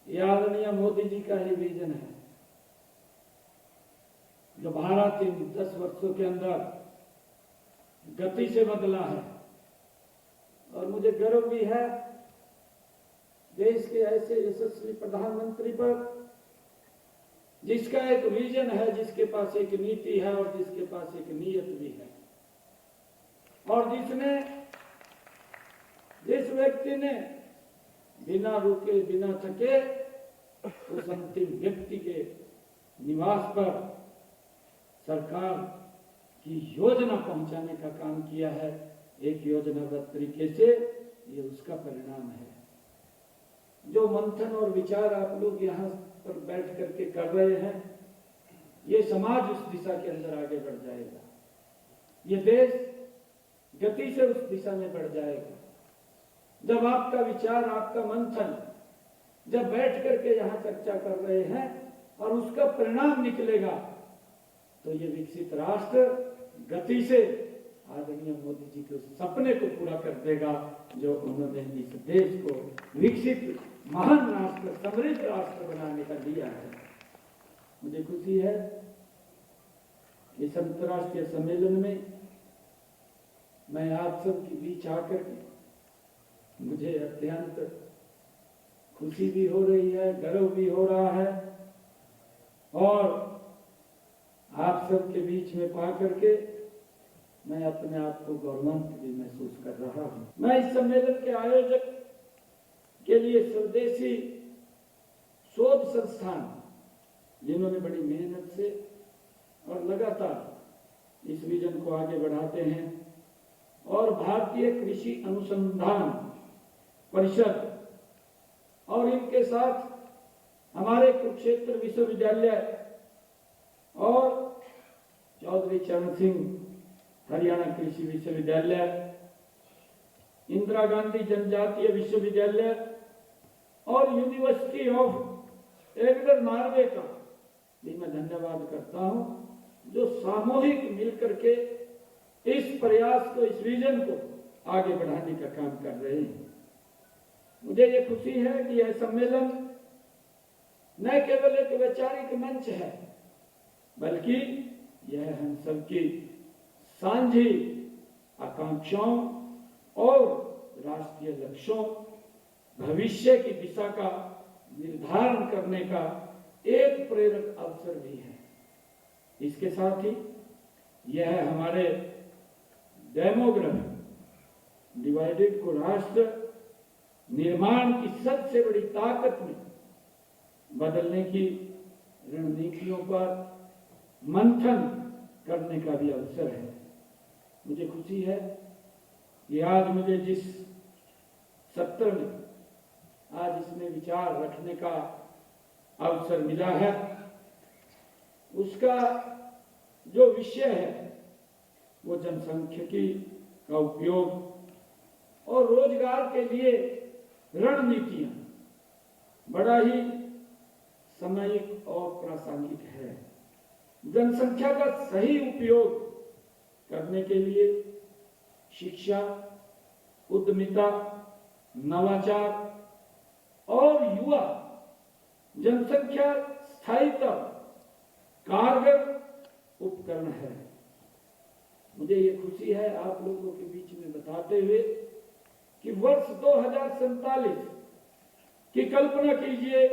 ये आदरणीय मोदी जी का ही विजन है, जो भारत इन 10 वर्षों के अंदर गति से बदला है। और मुझे गर्व भी है देश के ऐसे यशस्वी प्रधानमंत्री पर, जिसका एक विजन है, जिसके पास एक नीति है और जिसके पास एक नीयत भी है, और जिस व्यक्ति ने बिना रुके बिना थके उस अंतिम व्यक्ति के निवास पर सरकार की योजना पहुंचाने का काम किया है, एक योजनाबद्ध तरीके से, ये उसका परिणाम है। जो मंथन और विचार आप लोग यहाँ पर बैठ करके कर रहे हैं, ये समाज उस दिशा के अंदर आगे बढ़ जाएगा, ये देश गति से उस दिशा में बढ़ जाएगा। जब आपका विचार, आपका मंथन जब बैठ करके यहाँ चर्चा कर रहे हैं और उसका परिणाम निकलेगा, तो ये विकसित राष्ट्र गति से आदरणीय मोदी जी के उस सपने को पूरा कर देगा जो उन्होंने इस देश को विकसित महान राष्ट्र, समृद्ध राष्ट्र बनाने का लिया है। मुझे खुशी है इस अंतर्राष्ट्रीय सम्मेलन में मैं आप सबके बीच आकर के मुझे अत्यंत खुशी भी हो रही है, गर्व भी हो रहा है, और आप सबके बीच में पा करके मैं अपने आप को गौरवान्वित भी महसूस कर रहा हूं। मैं इस सम्मेलन के आयोजक के लिए स्वदेशी शोध संस्थान, जिन्होंने बड़ी मेहनत से और लगातार इस विजन को आगे बढ़ाते हैं, और भारतीय कृषि अनुसंधान परिषद और इनके साथ हमारे कुरुक्षेत्र विश्वविद्यालय और चौधरी चरण सिंह हरियाणा कृषि विश्वविद्यालय, इंदिरा गांधी जनजातीय विश्वविद्यालय और यूनिवर्सिटी ऑफ एग्डर नॉर्वे का भी मैं धन्यवाद करता हूं, जो सामूहिक मिलकर के इस प्रयास को, इस विजन को आगे बढ़ाने का काम कर रहे हैं। मुझे ये खुशी है कि यह सम्मेलन न केवल एक वैचारिक मंच है, बल्कि यह हम सबकी साझी आकांक्षाओं और राष्ट्रीय लक्ष्यों, भविष्य की दिशा का निर्धारण करने का एक प्रेरक अवसर भी है। इसके साथ ही यह हमारे डेमोग्राफी डिवाइडेड को राष्ट्र निर्माण की सबसे बड़ी ताकत में बदलने की रणनीतियों पर मंथन करने का भी अवसर है। मुझे खुशी है कि आज मुझे जिस सत्र में आज इसमें विचार रखने का अवसर मिला है, उसका जो विषय है वो जनसांख्यिकी का उपयोग और रोजगार के लिए रणनीतियां, बड़ा ही सामयिक और प्रासंगिक है। जनसंख्या का सही उपयोग करने के लिए शिक्षा, उद्यमिता, नवाचार और युवा जनसंख्या स्थायित्व कारगर उपकरण है। मुझे ये खुशी है आप लोगों के बीच में बताते हुए कि वर्ष 2047 की कल्पना कीजिए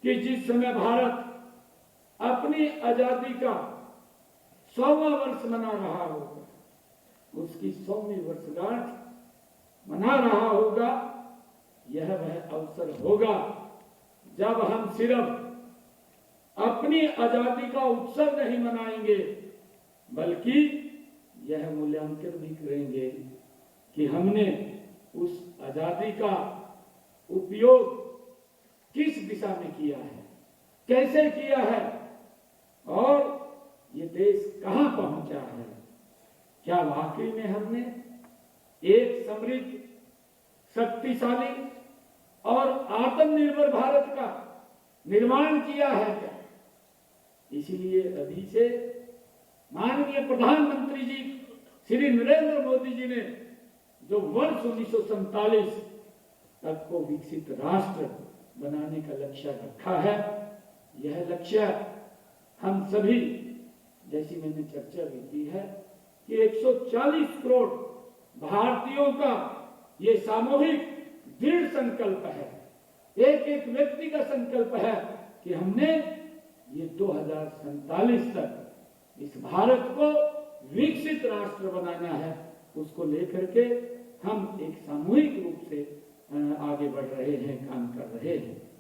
कि जिस समय भारत अपनी आजादी का 100वां वर्ष मना रहा होगा, उसकी 100वीं वर्षगांठ मना रहा होगा, यह वह अवसर होगा जब हम सिर्फ अपनी आजादी का उत्सव नहीं मनाएंगे, बल्कि यह मूल्यांकन भी करेंगे कि हमने उस आजादी का उपयोग किस दिशा में किया है, कैसे किया है, और ये देश कहां पहुंचा है। क्या वाकई में हमने एक समृद्ध, शक्तिशाली और आत्मनिर्भर भारत का निर्माण किया है क्या? इसीलिए अभी से माननीय प्रधानमंत्री जी श्री नरेंद्र मोदी जी ने जो वर्ष 1947 तक को विकसित राष्ट्र बनाने का लक्ष्य रखा है। यह लक्ष्य हम सभी, जैसी मैंने चर्चा भी की है, कि 140 करोड़ भारतीयों का ये सामूहिक दृढ़ संकल्प है, एक एक व्यक्ति का संकल्प है कि हमने ये 2047 तक इस भारत को विकसित राष्ट्र बनाना है। उसको लेकर के हम एक सामूहिक रूप से आगे बढ़ रहे हैं, काम कर रहे हैं।